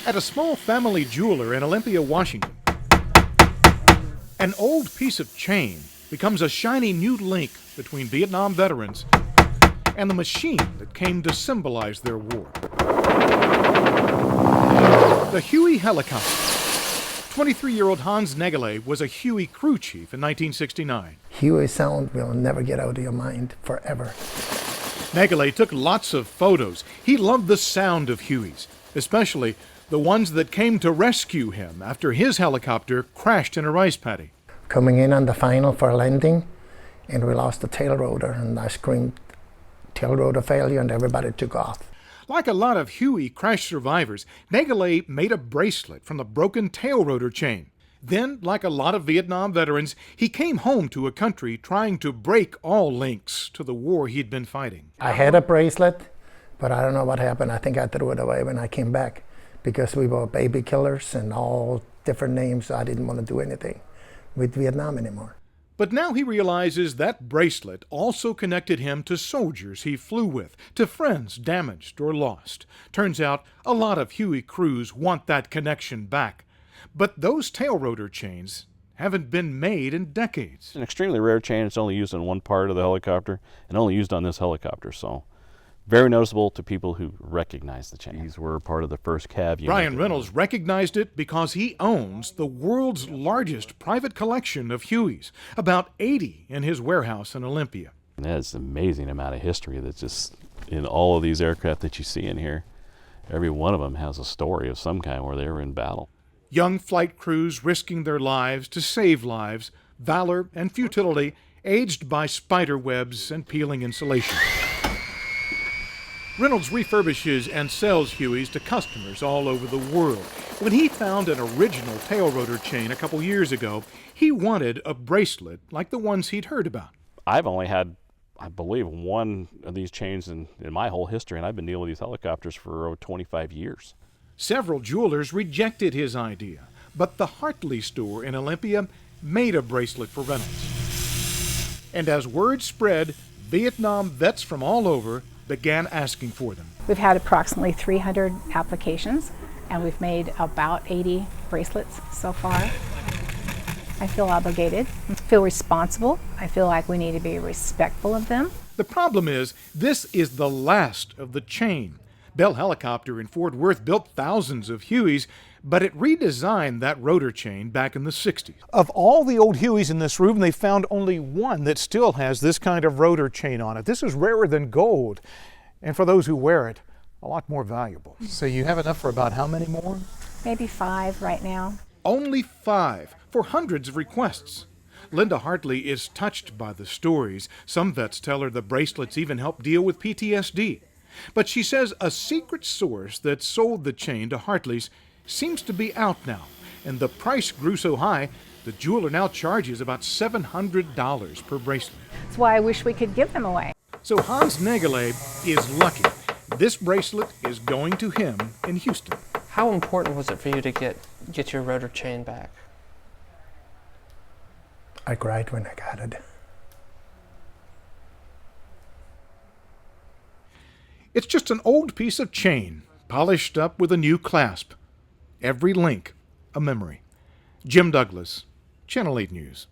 At a small family jeweler in Olympia, Washington, an old piece of chain becomes a shiny new link between Vietnam veterans and the machine that came to symbolize their war. The Huey helicopter. 23-year-old Hans Negele was a Huey crew chief in 1969. Huey sound will never get out of your mind forever. Negele took lots of photos. He loved the sound of Hueys, especially the ones that came to rescue him after his helicopter crashed in a rice paddy. Coming in on the final for landing, and we lost the tail rotor, and I screamed, tail rotor failure, and everybody took off. Like a lot of Huey crash survivors, Negele made a bracelet from the broken tail rotor chain. Then, like a lot of Vietnam veterans, he came home to a country trying to break all links to the war he'd been fighting. I had a bracelet, but I don't know what happened. I think I threw it away when I came back because we were baby killers and all different names, so I didn't want to do anything with Vietnam anymore. But now he realizes that bracelet also connected him to soldiers he flew with, to friends damaged or lost. Turns out a lot of Huey crews want that connection back. But those tail rotor chains haven't been made in decades. It's an extremely rare chain. It's only used in one part of the helicopter and only used on this helicopter. So very noticeable to people who recognize the chain. These were part of the first cav unit. Brian Reynolds recognized it because he owns the world's largest private collection of Hueys, about 80 in his warehouse in Olympia. And that's an amazing amount of history that's just in all of these aircraft that you see in here. Every one of them has a story of some kind where they were in battle. Young flight crews risking their lives to save lives, valor and futility, aged by spider webs and peeling insulation. Reynolds refurbishes and sells Hueys to customers all over the world. When he found an original tail rotor chain a couple years ago, he wanted a bracelet like the ones he'd heard about. I've only had, I believe, one of these chains in my whole history, and I've been dealing with these helicopters for over 25 years. Several jewelers rejected his idea, but the Hartley store in Olympia made a bracelet for Reynolds. And as word spread, Vietnam vets from all over began asking for them. We've had approximately 300 applications, and we've made about 80 bracelets so far. I feel obligated, I feel responsible. I feel like we need to be respectful of them. The problem is, this is the last of the chain. Bell Helicopter in Fort Worth built thousands of Hueys, but it redesigned that rotor chain back in the 60s. Of all the old Hueys in this room, they found only one that still has this kind of rotor chain on it. This is rarer than gold, and for those who wear it, a lot more valuable. So you have enough for about how many more? Maybe 5 right now. Only 5 for hundreds of requests. Linda Hartley is touched by the stories. Some vets tell her the bracelets even help deal with PTSD. But she says a secret source that sold the chain to Hartley's seems to be out now, and the price grew so high, the jeweler now charges about $700 per bracelet. That's why I wish we could give them away. So Hans Negele is lucky. This bracelet is going to him in Houston. How important was it for you to get your rotor chain back? I cried when I got it. It's just an old piece of chain, polished up with a new clasp. Every link, a memory. Jim Douglas, Channel 8 News.